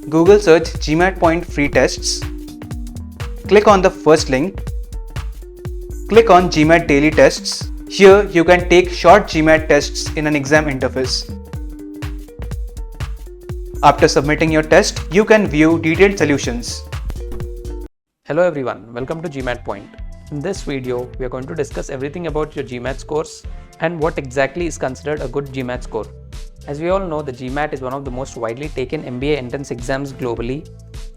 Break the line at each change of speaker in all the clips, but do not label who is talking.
Google search GMAT Point free tests. Click on the first link. Click on GMAT daily tests. Here you can take short GMAT tests in an exam interface. After submitting your test, you can view detailed solutions.
Hello everyone, welcome to GMAT Point. In this video, we are going to discuss everything about your GMAT scores and what exactly is considered a good GMAT score. As we all know, the GMAT is one of the most widely taken MBA entrance exams globally,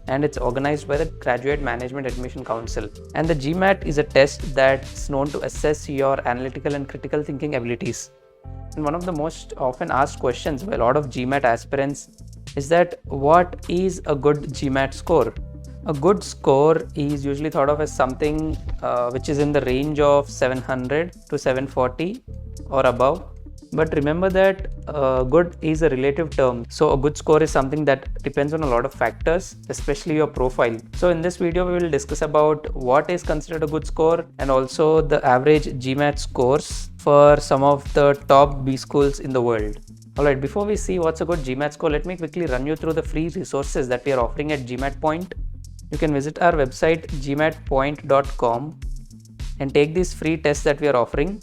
and it's organized by the Graduate Management Admission Council. And the GMAT is a test that's known to assess your analytical and critical thinking abilities. And one of the most often asked questions by a lot of GMAT aspirants is that what is a good GMAT score? A good score is usually thought of as something which is in the range of 700 to 740 or above. But remember that good is a relative term. So a good score is something that depends on a lot of factors, especially your profile. So in this video, we will discuss about what is considered a good score and also the average GMAT scores for some of the top B schools in the world. Alright, before we see what's a good GMAT score, let me quickly run you through the free resources that we are offering at GMAT Point. You can visit our website gmatpoint.com and take these free tests that we are offering.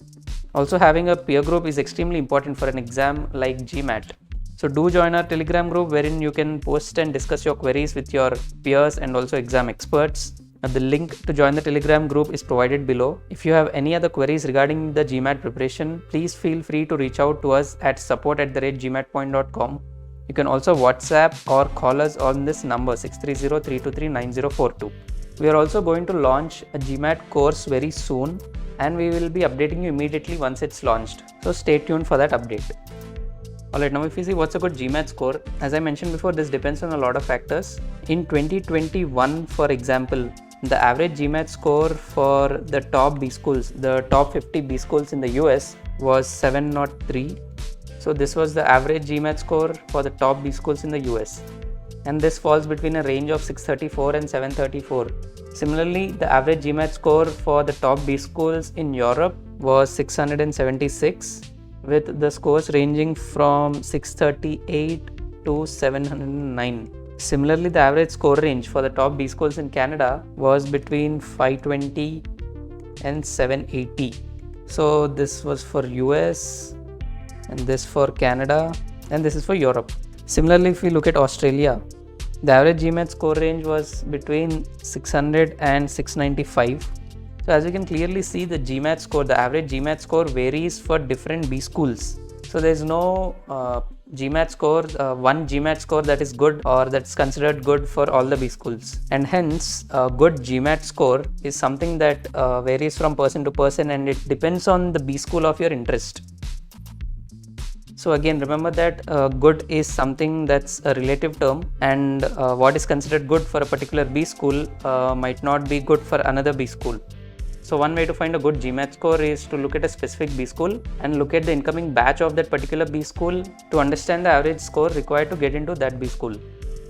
Also, having a peer group is extremely important for an exam like GMAT. So do join our Telegram group wherein you can post and discuss your queries with your peers and also exam experts. The link to join the Telegram group is provided below. If you have any other queries regarding the GMAT preparation, please feel free to reach out to us at support@gmatpoint.com. You can also WhatsApp or call us on this number 630-323-9042. We are also going to launch a GMAT course very soon, and we will be updating you immediately once it's launched. So stay tuned for that update. Alright, now if you see what's a good GMAT score, as I mentioned before, this depends on a lot of factors. In 2021, for example, the average GMAT score for the top B schools, the top 50 B schools in the US was 703. So this was the average GMAT score for the top B schools in the US. And this falls between a range of 634 and 734. Similarly, the average GMAT score for the top B schools in Europe was 676, with the scores ranging from 638 to 709. Similarly, the average score range for the top B schools in Canada was between 520 and 780. So this was for US, and this for Canada, and this is for Europe. Similarly, if we look at Australia, the average GMAT score range was between 600 and 695. So as you can clearly see, the GMAT score, the average GMAT score varies for different B schools. So there is no GMAT score, one GMAT score that is good or that's considered good for all the B schools. And hence, a good GMAT score is something that varies from person to person, and it depends on the B school of your interest. So again, remember that good is something that's a relative term, and what is considered good for a particular B school might not be good for another B school. So one way to find a good GMAT score is to look at a specific B school and look at the incoming batch of that particular B school to understand the average score required to get into that B school.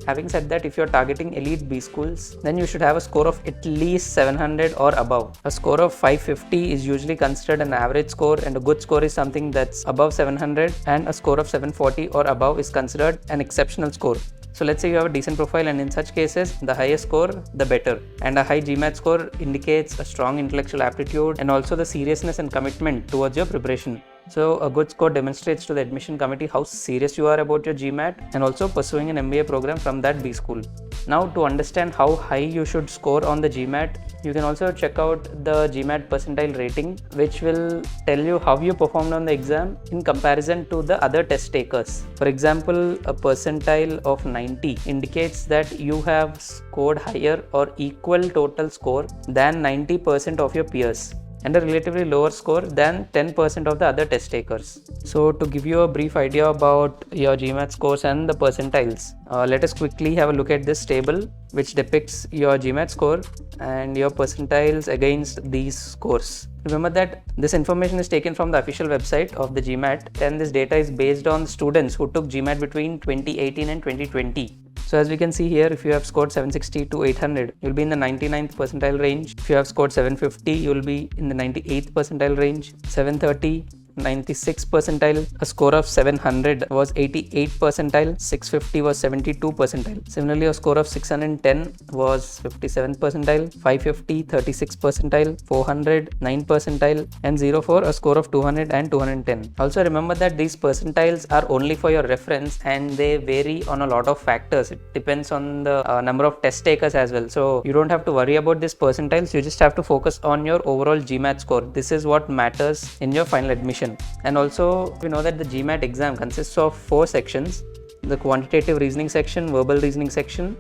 Having said that, if you're targeting elite B schools, then you should have a score of at least 700 or above. A score of 550 is usually considered an average score, and a good score is something that's above 700, and a score of 740 or above is considered an exceptional score. So let's say you have a decent profile, and in such cases, the higher score, the better. And a high GMAT score indicates a strong intellectual aptitude and also the seriousness and commitment towards your preparation. So a good score demonstrates to the admission committee how serious you are about your GMAT and also pursuing an MBA program from that B school. Now, to understand how high you should score on the GMAT, you can also check out the GMAT percentile rating, which will tell you how you performed on the exam in comparison to the other test takers. For example, a percentile of 90 indicates that you have scored higher or equal total score than 90% of your peers, and a relatively lower score than 10% of the other test takers. So to give you a brief idea about your GMAT scores and the percentiles, let us quickly have a look at this table which depicts your GMAT score and your percentiles against these scores. Remember that this information is taken from the official website of the GMAT, and this data is based on students who took GMAT between 2018 and 2020. So as we can see here, if you have scored 760 to 800, you'll be in the 99th percentile range. If you have scored 750, you'll be in the 98th percentile range. 730, 96 percentile, a score of 700 was 88 percentile, 650 was 72 percentile. Similarly, a score of 610 was 57 percentile, 550 36 percentile, 400 9 percentile, and 04 a score of 200 and 210. Also remember that these percentiles are only for your reference and they vary on a lot of factors. It depends on the number of test takers as well. So you don't have to worry about these percentiles. You just have to focus on your overall GMAT score. This is what matters in your final admission. And also we know that the GMAT exam consists of 4 sections: the quantitative reasoning section, verbal reasoning section,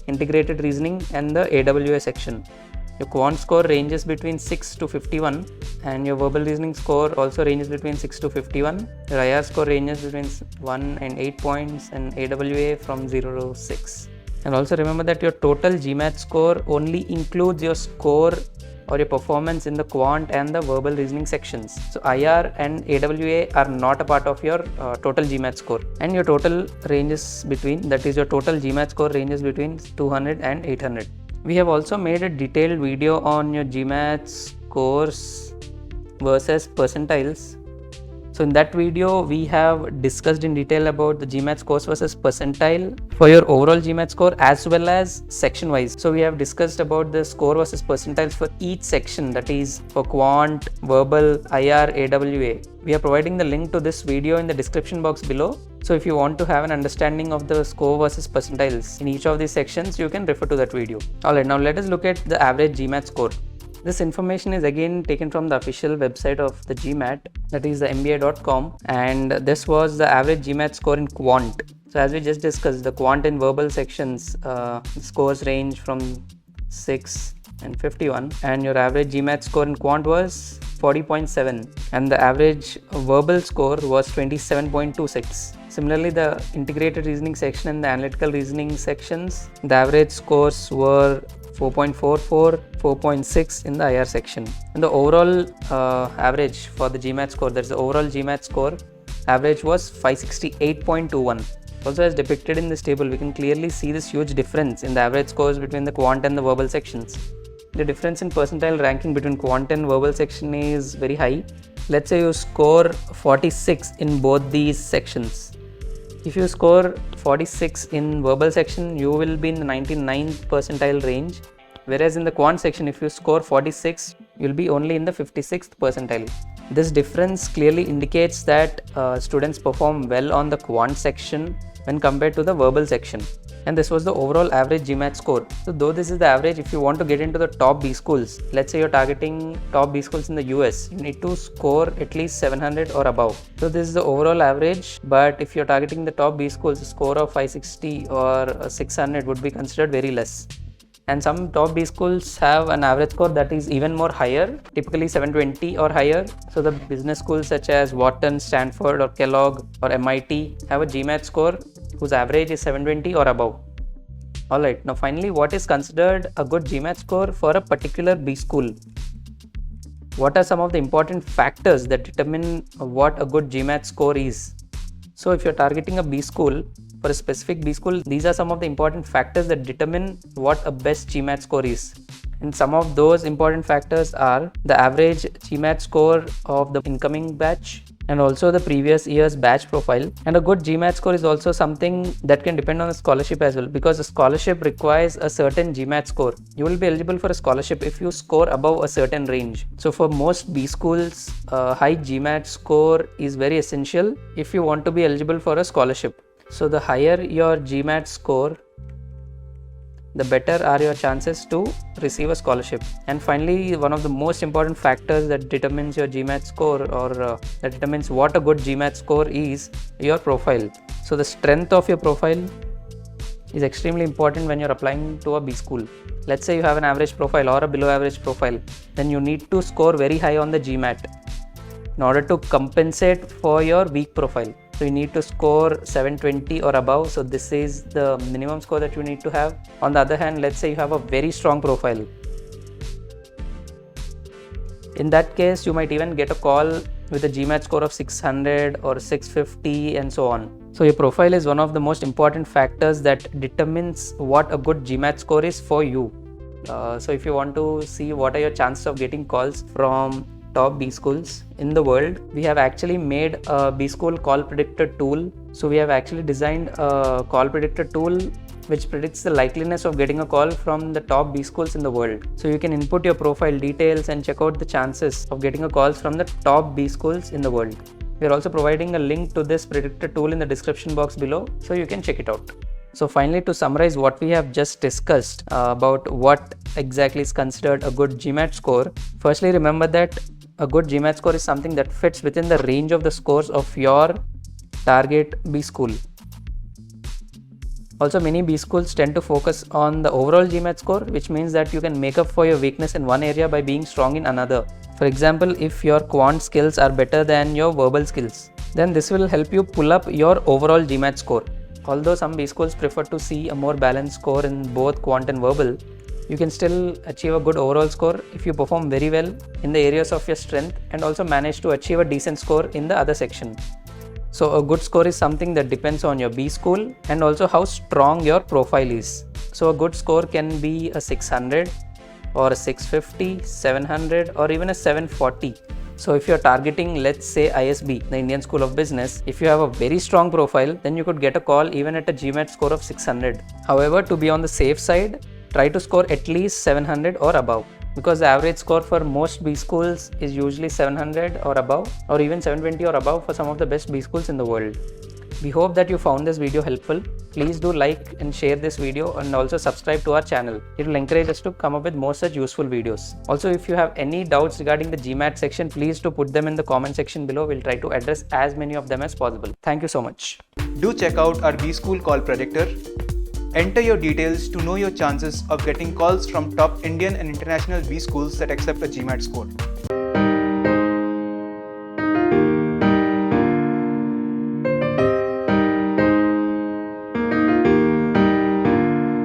integrated reasoning, and the AWA section. Your quant score ranges between 6 to 51 and your verbal reasoning score also ranges between 6 to 51. Your IR score ranges between 1 and 8 points and AWA from 0 to 6. And also remember that your total GMAT score only includes your score or your performance in the quant and the verbal reasoning sections. So IR and AWA are not a part of your total GMAT score, and your total ranges between, that is your total GMAT score ranges between 200 and 800. We have also made a detailed video on your GMAT scores versus percentiles. So in that video, we have discussed in detail about the GMAT scores versus percentile for your overall GMAT score as well as section wise. So we have discussed about the score versus percentiles for each section, that is for quant, verbal, IR, AWA. We are providing the link to this video in the description box below. So if you want to have an understanding of the score versus percentiles in each of these sections, you can refer to that video. Alright, now let us look at the average GMAT score. This information is again taken from the official website of the GMAT, that is the mba.com, and this was the average GMAT score in quant. So as we just discussed, the quant and verbal sections scores range from 6 and 51, and your average GMAT score in quant was 40.7 and the average verbal score was 27.26. Similarly, the integrated reasoning section and the analytical reasoning sections, the average scores were 4.44, 4.6 in the IR section. And the overall average for the GMAT score, that's the overall GMAT score, average was 568.21. Also, as depicted in this table, we can clearly see this huge difference in the average scores between the quant and the verbal sections. The difference in percentile ranking between quant and verbal section is very high. Let's say you score 46 in both these sections. If you score 46 in verbal section, you will be in the 99th percentile range, whereas in the quant section, if you score 46, you will be only in the 56th percentile. This difference clearly indicates that students perform well on the quant section when compared to the verbal section. And this was the overall average GMAT score. So though this is the average, if you want to get into the top B schools, let's say you're targeting top B schools in the US, you need to score at least 700 or above. So this is the overall average, but if you're targeting the top B schools, a score of 560 or 600 would be considered very less. And some top B schools have an average score that is even more higher, typically 720 or higher. So the business schools such as Wharton, Stanford or Kellogg or MIT have a GMAT score whose average is 720 or above. Alright, now finally, what is considered a good GMAT score for a particular B school? What are some of the important factors that determine what a good GMAT score is? So if you're targeting a B school, for a specific B school, these are some of the important factors that determine what a best GMAT score is. And some of those important factors are the average GMAT score of the incoming batch and also the previous year's batch profile. And a good GMAT score is also something that can depend on a scholarship as well, because a scholarship requires a certain GMAT score. You will be eligible for a scholarship if you score above a certain range. So for most B schools, a high GMAT score is very essential if you want to be eligible for a scholarship. So the higher your GMAT score, the better are your chances to receive a scholarship. And finally, one of the most important factors that determines your GMAT score or that determines what a good GMAT score is your profile. So the strength of your profile is extremely important when you're applying to a B school. Let's say you have an average profile or a below average profile, then you need to score very high on the GMAT in order to compensate for your weak profile. So you need to score 720 or above. So this is the minimum score that you need to have. On the other hand, let's say you have a very strong profile. In that case, you might even get a call with a GMAT score of 600 or 650 and so on. So your profile is one of the most important factors that determines what a good GMAT score is for you. So if you want to see what are your chances of getting calls from top B schools in the world, we have actually made a B school call predictor tool. So we have actually designed a call predictor tool which predicts the likeliness of getting a call from the top B schools in the world. So you can input your profile details and check out the chances of getting a call from the top B schools in the world. We are also providing a link to this predictor tool in the description box below, so you can check it out. So finally, to summarize what we have just discussed about what exactly is considered a good GMAT score, firstly remember that a good GMAT score is something that fits within the range of the scores of your target B school. Also, many B schools tend to focus on the overall GMAT score, which means that you can make up for your weakness in one area by being strong in another. For example, if your quant skills are better than your verbal skills, then this will help you pull up your overall GMAT score. Although some B schools prefer to see a more balanced score in both quant and verbal, you can still achieve a good overall score if you perform very well in the areas of your strength and also manage to achieve a decent score in the other section. So a good score is something that depends on your B school and also how strong your profile is. So a good score can be a 600 or a 650, 700 or even a 740. So if you're targeting, let's say ISB, the Indian School of Business, if you have a very strong profile, then you could get a call even at a GMAT score of 600. However, to be on the safe side, try to score at least 700 or above, because the average score for most B schools is usually 700 or above, or even 720 or above for some of the best B schools in the world. We hope that you found this video helpful. Please do like and share this video and also subscribe to our channel. It will encourage us to come up with more such useful videos. Also, if you have any doubts regarding the GMAT section, please do put them in the comment section below. We'll try to address as many of them as possible. Thank you so much.
Do check out our B School Call Predictor. Enter your details to know your chances of getting calls from top Indian and international B schools that accept a GMAT score.